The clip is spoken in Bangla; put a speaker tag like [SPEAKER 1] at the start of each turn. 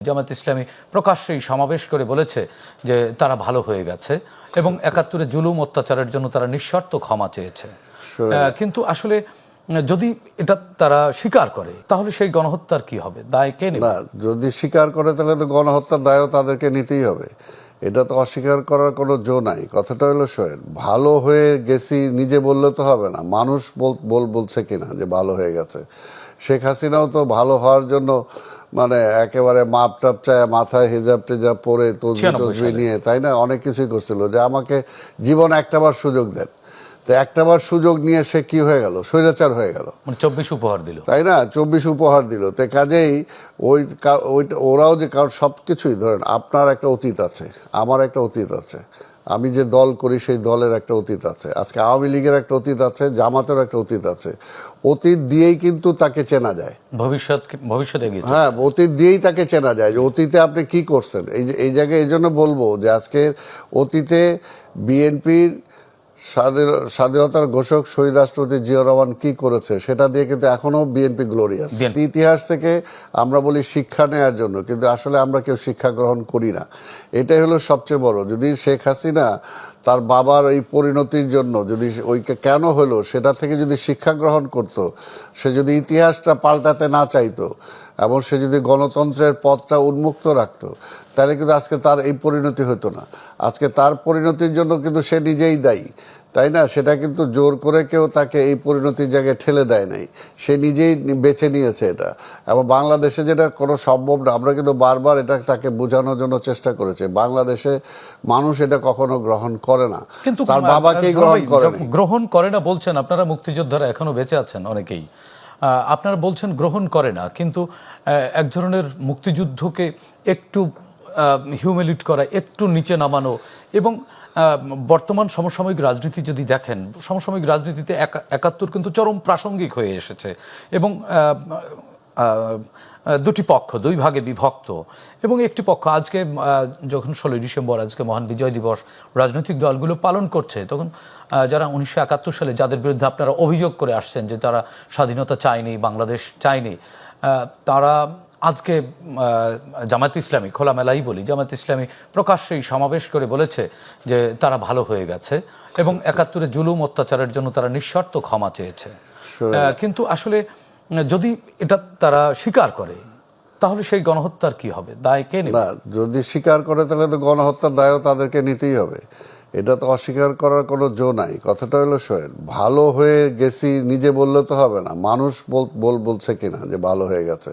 [SPEAKER 1] জামায়াত ইসলামী প্রকাশ্যেই সমাবেশ করে বলেছে যে তারা ভালো হয়ে গেছে এবং ৭১-এ জুলুম অত্যাচারের জন্য তারা নিঃশর্ত ক্ষমা চেয়েছে। কিন্তু আসলে যদি এটা তারা স্বীকার করে তাহলে সেই গণহত্যার কি হবে, দায় কে নেবে?
[SPEAKER 2] না, যদি স্বীকার করে তাহলে তো গণহত্যার দায়ও তাদেরকে নিতেই হবে। এটা তো অস্বীকার করার কোনো জো নাই। কথাটা হলো শোয়েন, ভালো হয়ে গেছি নিজে বললে তো হবে না, মানুষ বলছে কিনা যে ভালো হয়ে গেছে। শেখ হাসিনাও তো ভালো হওয়ার জন্য মানে একেবারে মাপ টাপ চায়, মাথায় হিজাব টিজাব পরে তসবি নিয়ে, তাই না, অনেক কিছুই করছিল যে আমাকে জীবন একটাবার সুযোগ দেন। তো একটাবার সুযোগ নিয়ে সে কি হয়ে গেল, স্বৈরাচার হয়ে গেল,
[SPEAKER 1] 24 উপহার দিল,
[SPEAKER 2] তাই না, 24 উপহার দিল। তো কাজেই ওরাও যে কারণ সব কিছুই ধরেন, আপনার একটা অতীত আছে, আমার একটা অতীত আছে, আমি যে দল করি সেই দলের একটা অতীত আছে, আজকে আওয়ামী লীগের একটা অতীত আছে, জামাতের একটা অতীত আছে। অতীত দিয়েই কিন্তু তাকে চেনা যায়,
[SPEAKER 1] ভবিষ্যতে
[SPEAKER 2] হ্যাঁ, অতীত দিয়েই তাকে চেনা যায় যে অতীতে আপনি কি করছেন। এই জায়গায় এই জন্য বলবো যে আজকে অতীতে বিএনপির স্বাধীনতার ঘোষক শহীদ রাষ্ট্রপতি জিয়া রহমান কি করেছে সেটা দিয়ে কিন্তু এখনো বিএনপি গ্লোরিয়াস। ইতিহাস থেকে আমরা বলি শিক্ষা নেওয়ার জন্য, কিন্তু আসলে আমরা কেউ শিক্ষা গ্রহণ করি না। এটাই হলো সবচেয়ে বড়। যদি শেখ হাসিনা তার বাবার এই পরিণতির জন্য যদি ওইকে কেন হলো সেটা থেকে যদি শিক্ষা গ্রহণ করত, সে যদি ইতিহাসটা পাল্টাতে না চাইতো এবং সে যদি গণতন্ত্রের পথটা উন্মুক্ত রাখতো, তাহলে কিন্তু আজকে তার এই পরিণতি হতো না। আজকে তার পরিণতির জন্য কিন্তু সে নিজেই দায়ী, তাই না? সেটা কিন্তু জোর করে কেউ তাকে এই পরিণতির জায়গায় ঠেলে দেয় নাই, সে নিজেই বেছে নিয়েছে এটা। এবং বাংলাদেশে যেটা কোনো সম্ভব না, আমরা কিন্তু বারবার এটা তাকে বোঝানোর জন্য চেষ্টা করেছি, বাংলাদেশে মানুষ এটা কখনো গ্রহণ করে না,
[SPEAKER 1] কিন্তু
[SPEAKER 2] তার বাবাকেই
[SPEAKER 1] গ্রহণ করে না বলছেন আপনারা, মুক্তিযোদ্ধারা এখনো বেঁচে আছেন অনেকেই, আপনারা বলছেন গ্রহণ করে না, কিন্তু এক ধরনের মুক্তিযুদ্ধকে একটু হিউমিলিট করা, একটু নিচে নামানো এবং বর্তমান সমসাময়িক রাজনীতি যদি দেখেন, সমসাময়িক রাজনীতিতে ৭১ কিন্তু চরম প্রাসঙ্গিক হয়ে এসেছে এবং দুটি পক্ষ দুই ভাগে বিভক্ত। এবং একটি পক্ষ আজকে যখন 16ই ডিসেম্বর আজকে মহান বিজয় দিবস রাজনৈতিক দলগুলো পালন করছে, তখন যারা 1971 সালে যাদের বিরুদ্ধে আপনারা অভিযোগ করে আসছেন যে তারা স্বাধীনতা চায়নি, বাংলাদেশ চায়নি, তারা আজকে জামায়াত ইসলামী, খোলামেলাই বলি, জামায়াত ইসলামী প্রকাশ্যেই সমাবেশ করে বলেছে যে তারা ভালো হয়ে গেছে এবং ৭১-এ জুলুম অত্যাচারের জন্য তারা নিঃশর্ত ক্ষমা চেয়েছে। কিন্তু আসলে যদি এটা তারা স্বীকার করে তাহলে সেই গণহত্যার কি হবে, দায় কে নেবে?
[SPEAKER 2] না, যদি স্বীকার করে তাহলে তো গণহত্যার দায়ও তাদেরকে নিতেই হবে। এটা তো অস্বীকার করার কোনো জো নাই। কথাটা হলো শোয়েন, ভালো হয়ে গেছি নিজে বললে তো হবে না, মানুষ বলছে কিনা যে ভালো হয়ে গেছে।